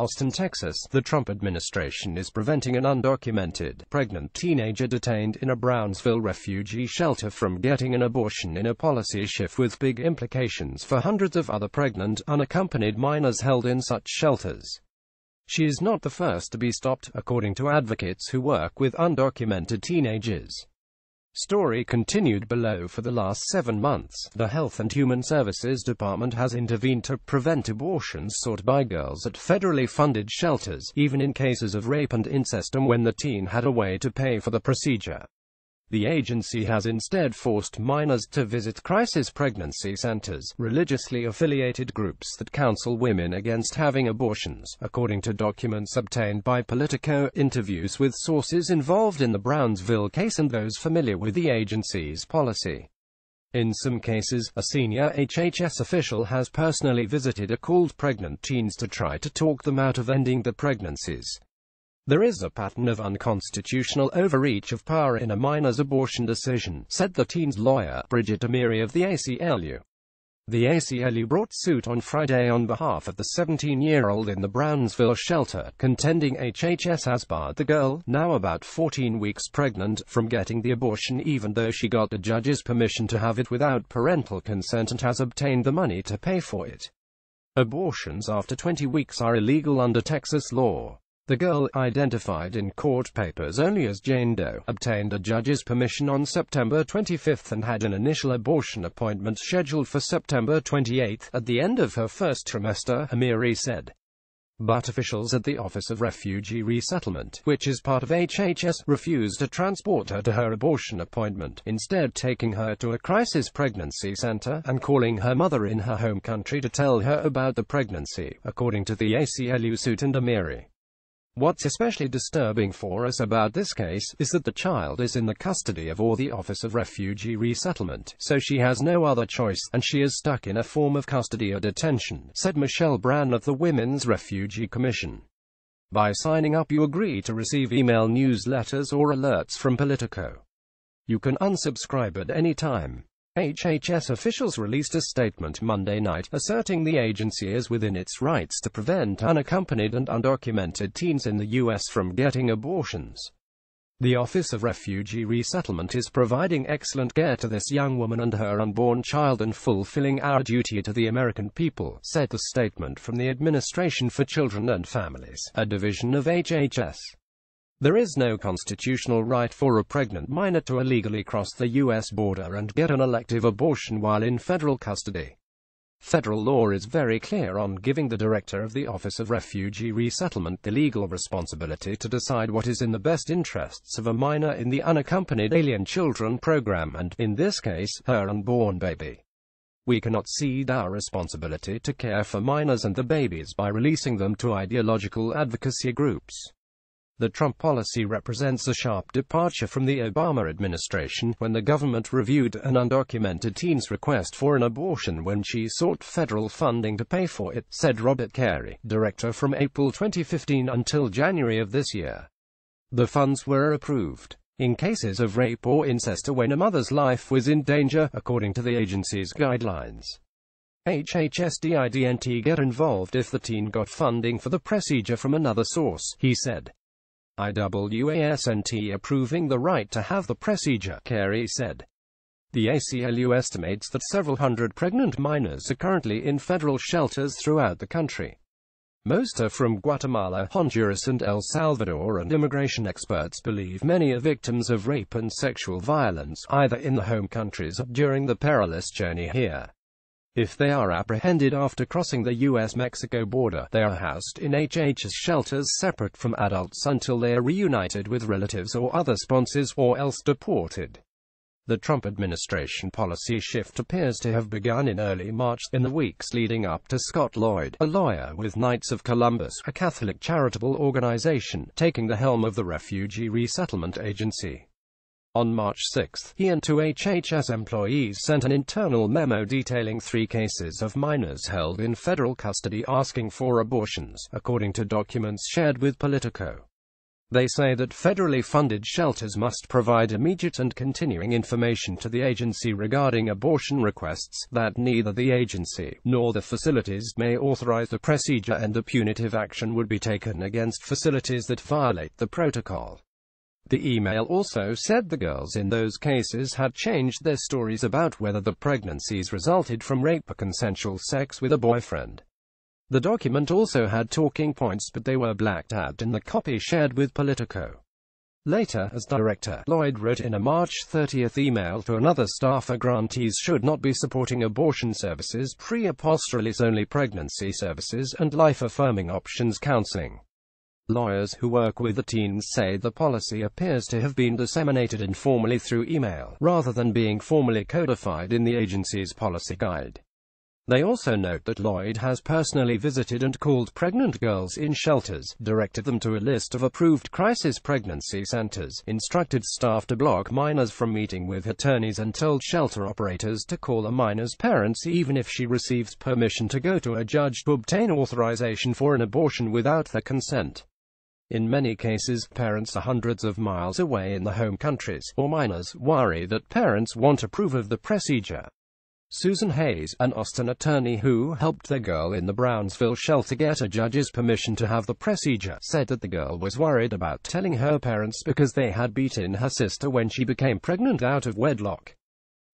Austin, Texas. The Trump administration is preventing an undocumented, pregnant teenager detained in a Brownsville refugee shelter from getting an abortion in a policy shift with big implications for hundreds of other pregnant, unaccompanied minors held in such shelters. She is not the first to be stopped, according to advocates who work with undocumented teenagers. Story continued below. For the last 7 months, the Health and Human Services Department has intervened to prevent abortions sought by girls at federally funded shelters, even in cases of rape and incest and when the teen had a way to pay for the procedure. The agency has instead forced minors to visit crisis pregnancy centers, religiously affiliated groups that counsel women against having abortions, according to documents obtained by Politico, interviews with sources involved in the Brownsville case and those familiar with the agency's policy. In some cases, a senior HHS official has personally visited a called pregnant teens to try to talk them out of ending the pregnancies. There is a pattern of unconstitutional overreach of power in a minor's abortion decision, said the teen's lawyer, Brigitte Amiri of the ACLU. The ACLU brought suit on Friday on behalf of the 17-year-old in the Brownsville shelter, contending HHS has barred the girl, now about 14 weeks pregnant, from getting the abortion even though she got the judge's permission to have it without parental consent and has obtained the money to pay for it. Abortions after 20 weeks are illegal under Texas law. The girl, identified in court papers only as Jane Doe, obtained a judge's permission on September 25 and had an initial abortion appointment scheduled for September 28 at the end of her first trimester, Amiri said. But officials at the Office of Refugee Resettlement, which is part of HHS, refused to transport her to her abortion appointment, instead taking her to a crisis pregnancy center and calling her mother in her home country to tell her about the pregnancy, according to the ACLU suit and Amiri. What's especially disturbing for us about this case is that the child is in the custody of the Office of Refugee Resettlement, so she has no other choice, and she is stuck in a form of custody or detention, said Michelle Brown of the Women's Refugee Commission. By signing up you agree to receive email newsletters or alerts from Politico. You can unsubscribe at any time. HHS officials released a statement Monday night, asserting the agency is within its rights to prevent unaccompanied and undocumented teens in the U.S. from getting abortions. The Office of Refugee Resettlement is providing excellent care to this young woman and her unborn child and fulfilling our duty to the American people, said the statement from the Administration for Children and Families, a division of HHS. There is no constitutional right for a pregnant minor to illegally cross the U.S. border and get an elective abortion while in federal custody. Federal law is very clear on giving the director of the Office of Refugee Resettlement the legal responsibility to decide what is in the best interests of a minor in the Unaccompanied Alien Children program and, in this case, her unborn baby. We cannot cede our responsibility to care for minors and the babies by releasing them to ideological advocacy groups. The Trump policy represents a sharp departure from the Obama administration, when the government reviewed an undocumented teen's request for an abortion when she sought federal funding to pay for it, said Robert Carey, director from April 2015 until January of this year. The funds were approved in cases of rape or incest or when a mother's life was in danger, according to the agency's guidelines. HHS didn't get involved if the teen got funding for the procedure from another source, he said. IWASNT approving the right to have the procedure, Carey said. The ACLU estimates that several hundred pregnant minors are currently in federal shelters throughout the country. Most are from Guatemala, Honduras and El Salvador, and immigration experts believe many are victims of rape and sexual violence, either in the home countries or during the perilous journey here. If they are apprehended after crossing the U.S.-Mexico border, they are housed in HHS shelters separate from adults until they are reunited with relatives or other sponsors, or else deported. The Trump administration policy shift appears to have begun in early March, in the weeks leading up to Scott Lloyd, a lawyer with Knights of Columbus, a Catholic charitable organization, taking the helm of the Refugee Resettlement Agency. On March 6, he and 2 HHS employees sent an internal memo detailing 3 cases of minors held in federal custody asking for abortions, according to documents shared with Politico. They say that federally funded shelters must provide immediate and continuing information to the agency regarding abortion requests, that neither the agency nor the facilities may authorize the procedure, and a punitive action would be taken against facilities that violate the protocol. The email also said the girls in those cases had changed their stories about whether the pregnancies resulted from rape or consensual sex with a boyfriend. The document also had talking points, but they were blacked out in the copy shared with Politico. Later, as director, Lloyd wrote in a March 30 email to another staffer, grantees should not be supporting abortion services, pre-only pregnancy services, and life-affirming options counseling. Lawyers who work with the teens say the policy appears to have been disseminated informally through email, rather than being formally codified in the agency's policy guide. They also note that Lloyd has personally visited and called pregnant girls in shelters, directed them to a list of approved crisis pregnancy centers, instructed staff to block minors from meeting with attorneys, and told shelter operators to call a minor's parents even if she receives permission to go to a judge to obtain authorization for an abortion without their consent. In many cases, parents are hundreds of miles away in the home countries, or minors worry that parents won't approve of the procedure. Susan Hayes, an Austin attorney who helped the girl in the Brownsville shelter get a judge's permission to have the procedure, said that the girl was worried about telling her parents because they had beaten her sister when she became pregnant out of wedlock.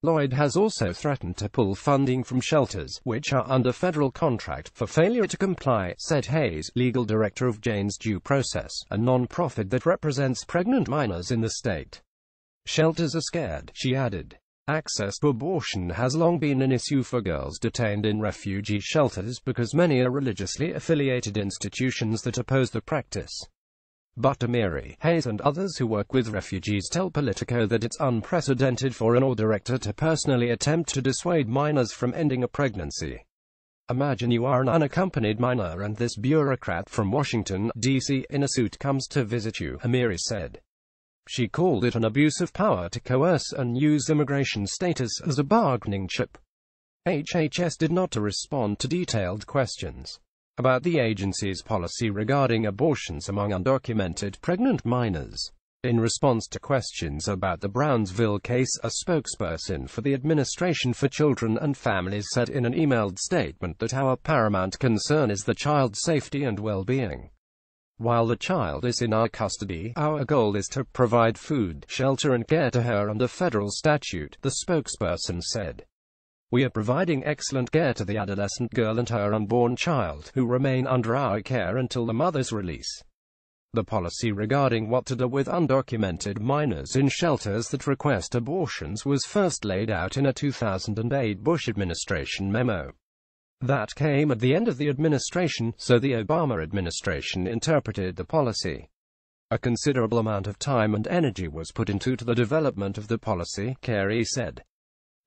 Lloyd has also threatened to pull funding from shelters, which are under federal contract, for failure to comply, said Hayes, legal director of Jane's Due Process, a non-profit that represents pregnant minors in the state. Shelters are scared, she added. Access to abortion has long been an issue for girls detained in refugee shelters because many are religiously affiliated institutions that oppose the practice. But Amiri, Hayes and others who work with refugees tell Politico that it's unprecedented for an or director to personally attempt to dissuade minors from ending a pregnancy. Imagine you are an unaccompanied minor and this bureaucrat from Washington, D.C. in a suit comes to visit you, Amiri said. She called it an abuse of power to coerce and use immigration status as a bargaining chip. HHS did not respond to detailed questions about the agency's policy regarding abortions among undocumented pregnant minors. In response to questions about the Brownsville case, a spokesperson for the Administration for Children and Families said in an emailed statement that our paramount concern is the child's safety and well-being. While the child is in our custody, our goal is to provide food, shelter and care to her under federal statute, the spokesperson said. We are providing excellent care to the adolescent girl and her unborn child, who remain under our care until the mother's release. The policy regarding what to do with undocumented minors in shelters that request abortions was first laid out in a 2008 Bush administration memo. That came at the end of the administration, so the Obama administration interpreted the policy. A considerable amount of time and energy was put into the development of the policy, Carey said.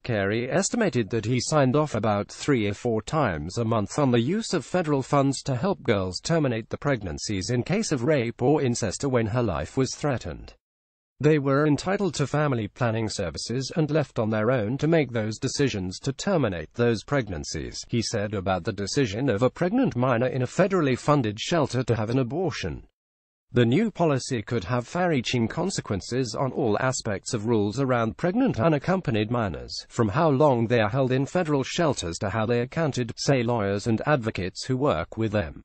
Carey estimated that he signed off about 3 or 4 times a month on the use of federal funds to help girls terminate the pregnancies in case of rape or incest or when her life was threatened. They were entitled to family planning services and left on their own to make those decisions to terminate those pregnancies, he said about the decision of a pregnant minor in a federally funded shelter to have an abortion. The new policy could have far-reaching consequences on all aspects of rules around pregnant unaccompanied minors, from how long they are held in federal shelters to how they are counted, say lawyers and advocates who work with them.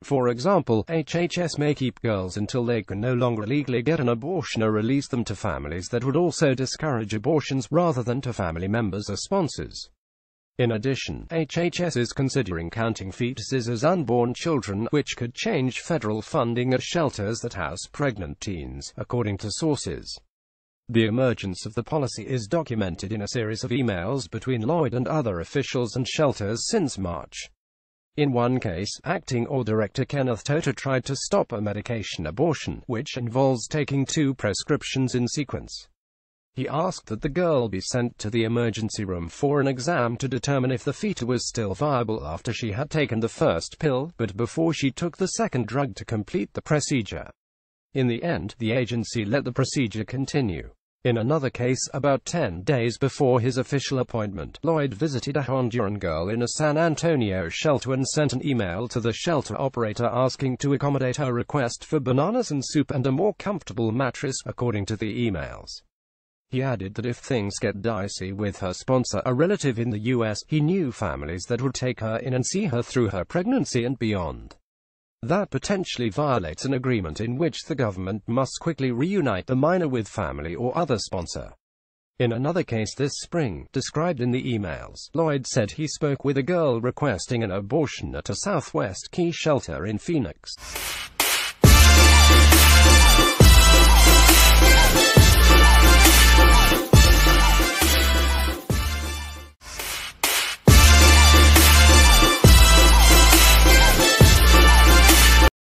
For example, HHS may keep girls until they can no longer legally get an abortion or release them to families that would also discourage abortions, rather than to family members or sponsors. In addition, HHS is considering counting fetuses as unborn children, which could change federal funding at shelters that house pregnant teens, according to sources. The emergence of the policy is documented in a series of emails between Lloyd and other officials and shelters since March. In one case, acting or director Kenneth Tota tried to stop a medication abortion, which involves taking 2 prescriptions in sequence. He asked that the girl be sent to the emergency room for an exam to determine if the fetus was still viable after she had taken the first pill, but before she took the second drug to complete the procedure. In the end, the agency let the procedure continue. In another case, about 10 days before his official appointment, Lloyd visited a Honduran girl in a San Antonio shelter and sent an email to the shelter operator asking to accommodate her request for bananas and soup and a more comfortable mattress, according to the emails. He added that if things get dicey with her sponsor, a relative in the U.S., he knew families that would take her in and see her through her pregnancy and beyond. That potentially violates an agreement in which the government must quickly reunite the minor with family or other sponsor. In another case this spring, described in the emails, Lloyd said he spoke with a girl requesting an abortion at a Southwest Key shelter in Phoenix.